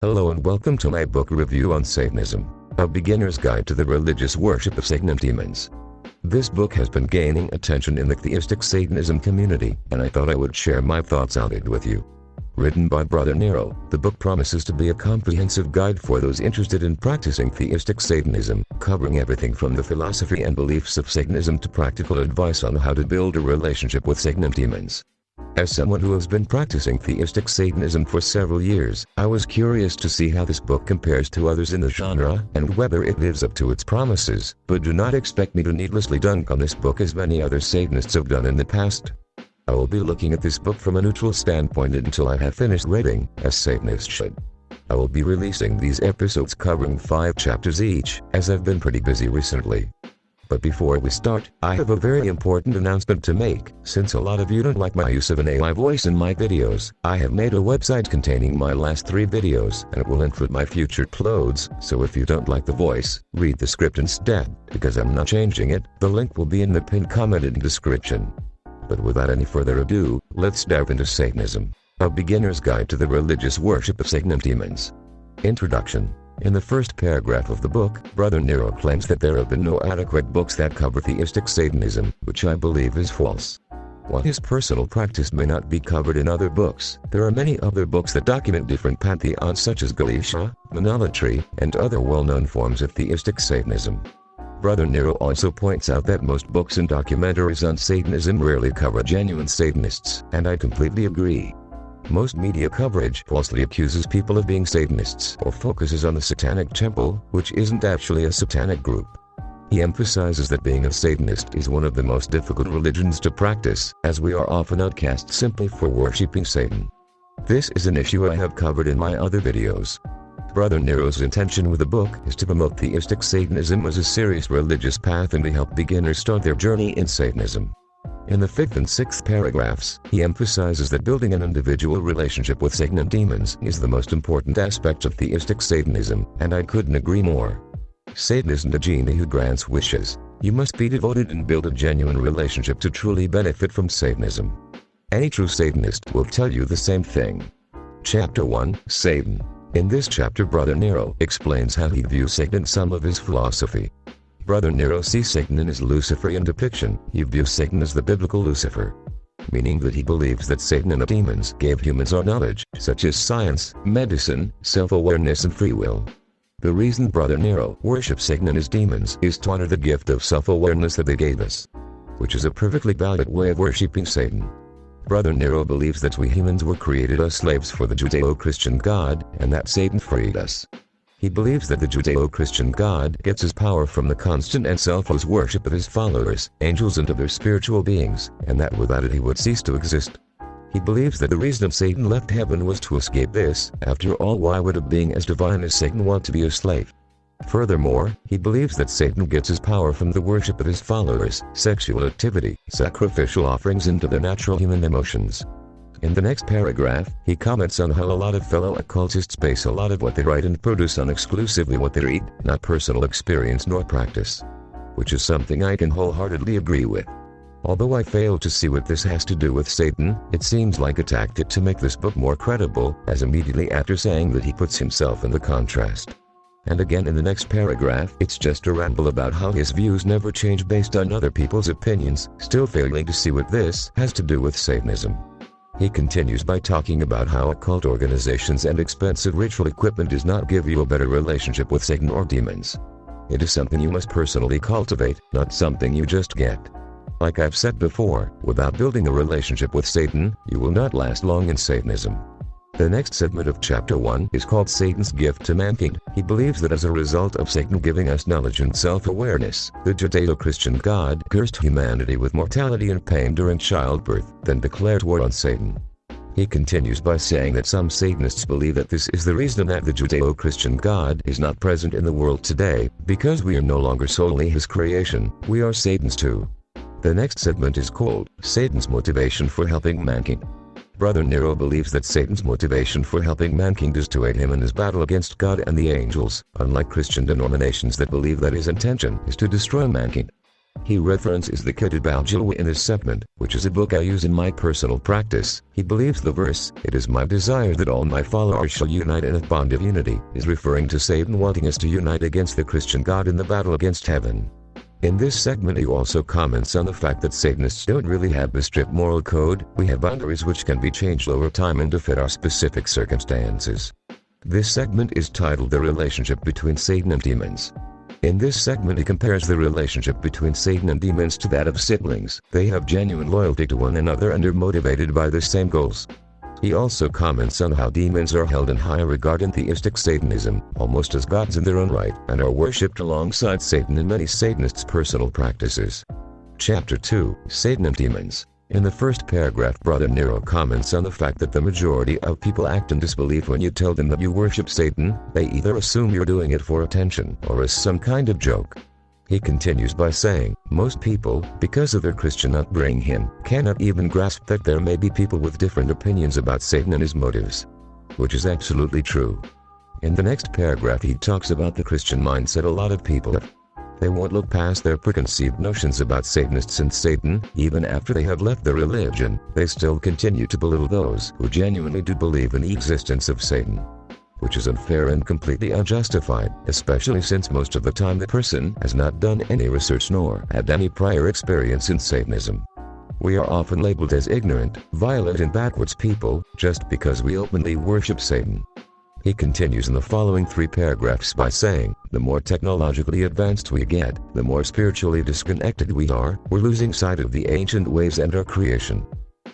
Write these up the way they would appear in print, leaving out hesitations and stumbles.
Hello and welcome to my book review on Satanism, A Beginner's Guide to the Religious Worship of Satan and Demons. This book has been gaining attention in the Theistic Satanism community, and I thought I would share my thoughts on it with you. Written by Brother Nero, the book promises to be a comprehensive guide for those interested in practicing Theistic Satanism, covering everything from the philosophy and beliefs of Satanism to practical advice on how to build a relationship with Satan and demons. As someone who has been practicing Theistic Satanism for several years, I was curious to see how this book compares to others in the genre and whether it lives up to its promises, but do not expect me to needlessly dunk on this book as many other Satanists have done in the past. I will be looking at this book from a neutral standpoint until I have finished reading, as Satanists should. I will be releasing these episodes covering 5 chapters each, as I've been pretty busy recently. But before we start, I have a very important announcement to make. Since a lot of you don't like my use of an AI voice in my videos, I have made a website containing my last 3 videos, and it will include my future uploads, so if you don't like the voice, read the script instead, because I'm not changing it. The link will be in the pinned comment and description. But without any further ado, let's dive into Satanism, A Beginner's Guide to the Religious Worship of Satan and Demons. Introduction. In the first paragraph of the book, Brother Nero claims that there have been no adequate books that cover Theistic Satanism, which I believe is false. While his personal practice may not be covered in other books, there are many other books that document different pantheons such as Galatia, Demonolatry, and other well-known forms of Theistic Satanism. Brother Nero also points out that most books and documentaries on Satanism rarely cover genuine Satanists, and I completely agree. Most media coverage falsely accuses people of being Satanists or focuses on the Satanic temple, which isn't actually a satanic group. He emphasizes that being a Satanist is one of the most difficult religions to practice, as we are often outcast simply for worshipping Satan. This is an issue I have covered in my other videos. Brother Nero's intention with the book is to promote Theistic Satanism as a serious religious path and to help beginners start their journey in Satanism. In the 5th and 6th paragraphs, he emphasizes that building an individual relationship with Satan and demons is the most important aspect of Theistic Satanism, and I couldn't agree more. Satan isn't a genie who grants wishes. You must be devoted and build a genuine relationship to truly benefit from Satanism. Any true Satanist will tell you the same thing. Chapter 1, Satan. In this chapter, Brother Nero explains how he views Satan and some of his philosophy. Brother Nero sees Satan in his Luciferian depiction. He views Satan as the biblical Lucifer, meaning that he believes that Satan and the demons gave humans our knowledge, such as science, medicine, self-awareness and free will. The reason Brother Nero worships Satan and his demons is to honor the gift of self-awareness that they gave us, which is a perfectly valid way of worshipping Satan. Brother Nero believes that we humans were created as slaves for the Judeo-Christian God, and that Satan freed us. He believes that the Judeo-Christian God gets his power from the constant and selfless worship of his followers, angels and other spiritual beings, and that without it he would cease to exist. He believes that the reason Satan left heaven was to escape this. After all, why would a being as divine as Satan want to be a slave? Furthermore, he believes that Satan gets his power from the worship of his followers, sexual activity, sacrificial offerings and their natural human emotions. In the next paragraph, he comments on how a lot of fellow occultists base a lot of what they write and produce on exclusively what they read, not personal experience nor practice. Which is something I can wholeheartedly agree with. Although I fail to see what this has to do with Satan, it seems like a tactic to make this book more credible, as immediately after saying that he puts himself in the contrast. And again in the next paragraph, it's just a ramble about how his views never change based on other people's opinions, still failing to see what this has to do with Satanism. He continues by talking about how occult organizations and expensive ritual equipment does not give you a better relationship with Satan or demons. It is something you must personally cultivate, not something you just get. Like I've said before, without building a relationship with Satan, you will not last long in Satanism. The next segment of Chapter 1 is called Satan's Gift to Mankind. He believes that as a result of Satan giving us knowledge and self-awareness, the Judeo-Christian God cursed humanity with mortality and pain during childbirth, then declared war on Satan. He continues by saying that some Satanists believe that this is the reason that the Judeo-Christian God is not present in the world today, because we are no longer solely his creation, we are Satan's too. The next segment is called Satan's Motivation for Helping Mankind. Brother Nero believes that Satan's motivation for helping mankind is to aid him in his battle against God and the angels, unlike Christian denominations that believe that his intention is to destroy mankind. He references the Kitab in this segment, which is a book I use in my personal practice. He believes the verse, "It is my desire that all my followers shall unite in a bond of unity," is referring to Satan wanting us to unite against the Christian God in the battle against heaven. In this segment he also comments on the fact that Satanists don't really have a strict moral code. We have boundaries which can be changed over time and to fit our specific circumstances. This segment is titled "The Relationship Between Satan and Demons." In this segment he compares the relationship between Satan and demons to that of siblings. They have genuine loyalty to one another and are motivated by the same goals. He also comments on how demons are held in high regard in Theistic Satanism, almost as gods in their own right, and are worshipped alongside Satan in many Satanists' personal practices. Chapter 2, Satan and Demons. In the first paragraph, Brother Nero comments on the fact that the majority of people act in disbelief when you tell them that you worship Satan. They either assume you're doing it for attention or as some kind of joke. He continues by saying, most people, because of their Christian upbringing, cannot even grasp that there may be people with different opinions about Satan and his motives. Which is absolutely true. In the next paragraph he talks about the Christian mindset a lot of people have. They won't look past their preconceived notions about Satanists and Satan. Even after they have left their religion, they still continue to belittle those who genuinely do believe in the existence of Satan. Which is unfair and completely unjustified, especially since most of the time the person has not done any research nor had any prior experience in Satanism. We are often labeled as ignorant, violent and backwards people, just because we openly worship Satan. He continues in the following 3 paragraphs by saying, the more technologically advanced we get, the more spiritually disconnected we are. We're losing sight of the ancient ways and our creation.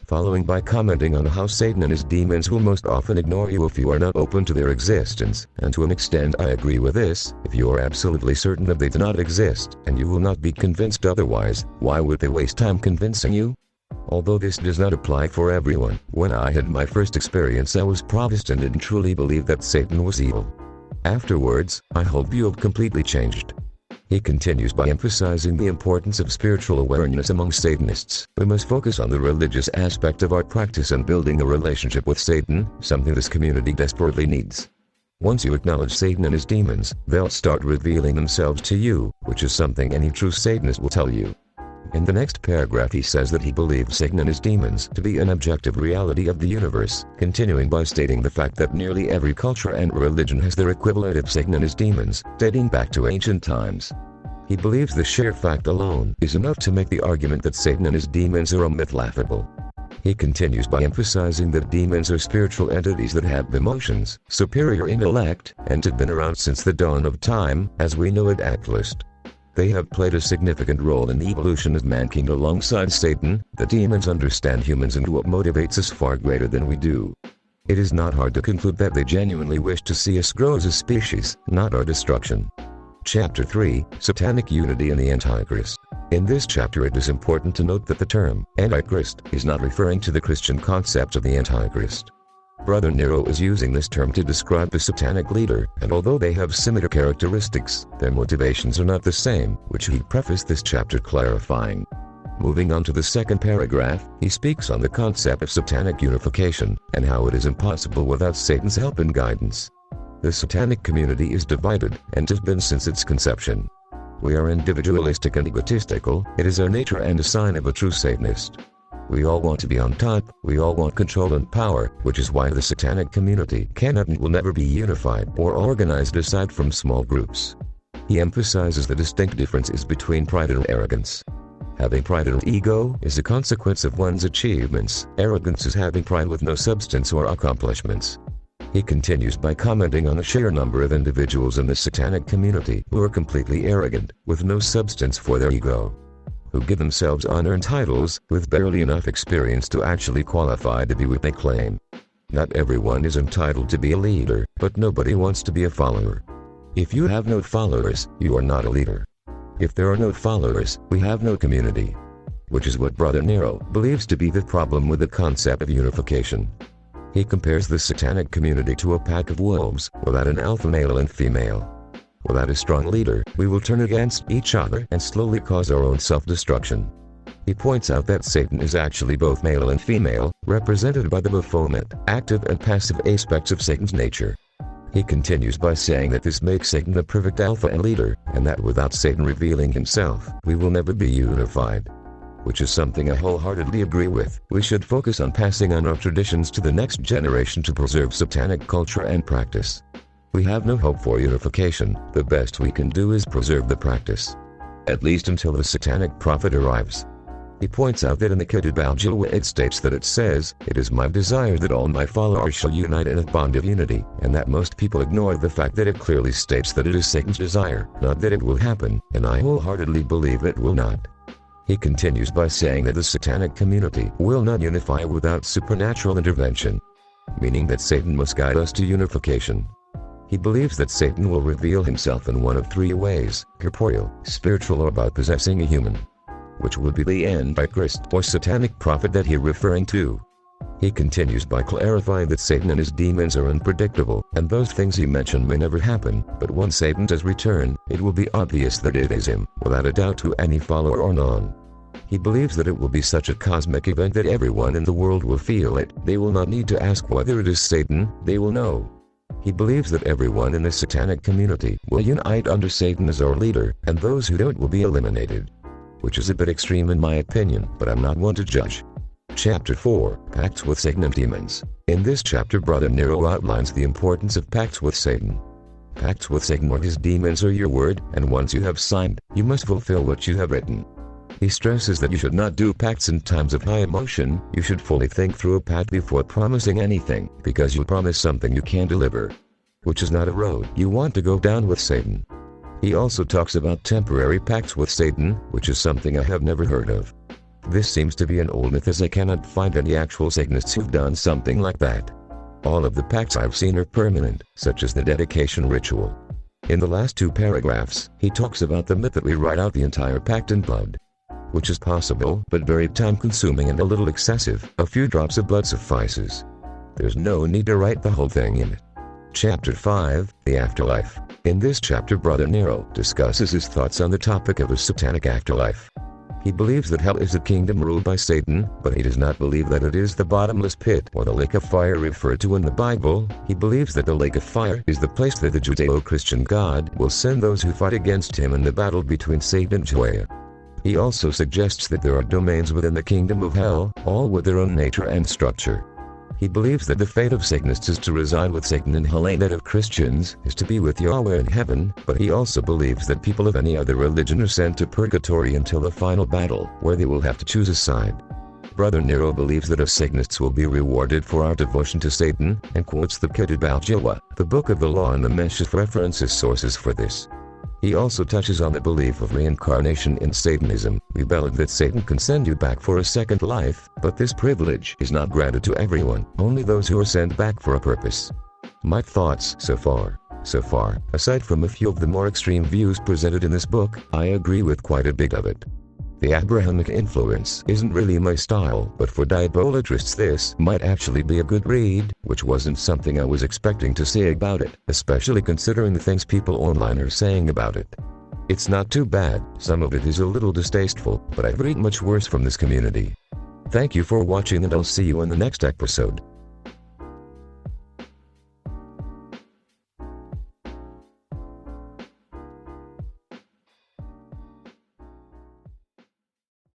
Following by commenting on how Satan and his demons will most often ignore you if you are not open to their existence, and to an extent I agree with this. If you are absolutely certain that they do not exist, and you will not be convinced otherwise, why would they waste time convincing you? Although this does not apply for everyone, when I had my first experience I was Protestant and truly believed that Satan was evil. Afterwards, I hope you have completely changed. He continues by emphasizing the importance of spiritual awareness among Satanists. We must focus on the religious aspect of our practice and building a relationship with Satan, something this community desperately needs. Once you acknowledge Satan and his demons, they'll start revealing themselves to you, which is something any true Satanist will tell you. In the next paragraph he says that he believes Satan and his demons to be an objective reality of the universe, continuing by stating the fact that nearly every culture and religion has their equivalent of Satan and his demons, dating back to ancient times. He believes the sheer fact alone is enough to make the argument that Satan and his demons are a myth laughable. He continues by emphasizing that demons are spiritual entities that have emotions, superior intellect, and have been around since the dawn of time, as we know it at least. They have played a significant role in the evolution of mankind alongside Satan. The demons understand humans and what motivates us far greater than we do. It is not hard to conclude that they genuinely wish to see us grow as a species, not our destruction. Chapter 3, Satanic Unity and the Antichrist. In this chapter it is important to note that the term Antichrist is not referring to the Christian concept of the Antichrist. Brother Nero is using this term to describe the satanic leader, and although they have similar characteristics, their motivations are not the same, which he prefaced this chapter clarifying. Moving on to the second paragraph, he speaks on the concept of satanic unification, and how it is impossible without Satan's help and guidance. The satanic community is divided, and has been since its conception. We are individualistic and egotistical. It is our nature and a sign of a true Satanist. We all want to be on top, we all want control and power, which is why the satanic community cannot and will never be unified or organized aside from small groups. He emphasizes the distinct differences between pride and arrogance. Having pride and ego is a consequence of one's achievements. Arrogance is having pride with no substance or accomplishments. He continues by commenting on the sheer number of individuals in the satanic community who are completely arrogant, with no substance for their ego. Who give themselves unearned titles, with barely enough experience to actually qualify to be what they claim. Not everyone is entitled to be a leader, but nobody wants to be a follower. If you have no followers, you are not a leader. If there are no followers, we have no community. Which is what Brother Nero believes to be the problem with the concept of unification. He compares the satanic community to a pack of wolves, without an alpha male and female. Without a strong leader, we will turn against each other and slowly cause our own self-destruction. He points out that Satan is actually both male and female, represented by the Baphomet, active and passive aspects of Satan's nature. He continues by saying that this makes Satan the perfect alpha and leader, and that without Satan revealing himself, we will never be unified. Which is something I wholeheartedly agree with. We should focus on passing on our traditions to the next generation to preserve satanic culture and practice. We have no hope for unification. The best we can do is preserve the practice. At least until the satanic prophet arrives. He points out that in the Ketubal it states that it says, "It is my desire that all my followers shall unite in a bond of unity," and that most people ignore the fact that it clearly states that it is Satan's desire, not that it will happen, and I wholeheartedly believe it will not. He continues by saying that the satanic community will not unify without supernatural intervention, meaning that Satan must guide us to unification. He believes that Satan will reveal himself in one of three ways: corporeal, spiritual, or by possessing a human, which will be the Antichrist or satanic prophet that he's referring to. He continues by clarifying that Satan and his demons are unpredictable, and those things he mentioned may never happen, but once Satan does return, it will be obvious that it is him, without a doubt to any follower or non. He believes that it will be such a cosmic event that everyone in the world will feel it. They will not need to ask whether it is Satan, they will know. He believes that everyone in the satanic community will unite under Satan as our leader, and those who don't will be eliminated. Which is a bit extreme in my opinion, but I'm not one to judge. Chapter 4, Pacts with Satan and Demons. In this chapter, Brother Nero outlines the importance of pacts with Satan. Pacts with Satan or his demons are your word, and once you have signed, you must fulfill what you have written. He stresses that you should not do pacts in times of high emotion. You should fully think through a pact before promising anything, because you'll promise something you can't deliver, which is not a road you want to go down with Satan. He also talks about temporary pacts with Satan, which is something I have never heard of. This seems to be an old myth, as I cannot find any actual Satanists who've done something like that. All of the pacts I've seen are permanent, such as the dedication ritual. In the last 2 paragraphs, he talks about the myth that we write out the entire pact in blood, which is possible, but very time-consuming and a little excessive. A few drops of blood suffices. There's no need to write the whole thing in it. Chapter 5, The Afterlife. In this chapter, Brother Nero discusses his thoughts on the topic of a satanic afterlife. He believes that hell is a kingdom ruled by Satan, but he does not believe that it is the bottomless pit or the lake of fire referred to in the Bible. He believes that the lake of fire is the place that the Judeo-Christian God will send those who fight against him in the battle between Satan and Jehovah. He also suggests that there are domains within the kingdom of hell, all with their own nature and structure. He believes that the fate of Satanists is to reside with Satan in hell, and that of Christians is to be with Yahweh in heaven, but he also believes that people of any other religion are sent to purgatory until the final battle, where they will have to choose a side. Brother Nero believes that us Satanists will be rewarded for our devotion to Satan, and quotes the Ketubal, the Book of the Law, and the Meshach references sources for this. He also touches on the belief of reincarnation in Satanism. We believe that Satan can send you back for a second life, but this privilege is not granted to everyone, only those who are sent back for a purpose. My thoughts so far, aside from a few of the more extreme views presented in this book, I agree with quite a bit of it. The Abrahamic influence isn't really my style, but for Demolatrists this might actually be a good read, which wasn't something I was expecting to say about it, especially considering the things people online are saying about it. It's not too bad. Some of it is a little distasteful, but I've read much worse from this community. Thank you for watching, and I'll see you in the next episode.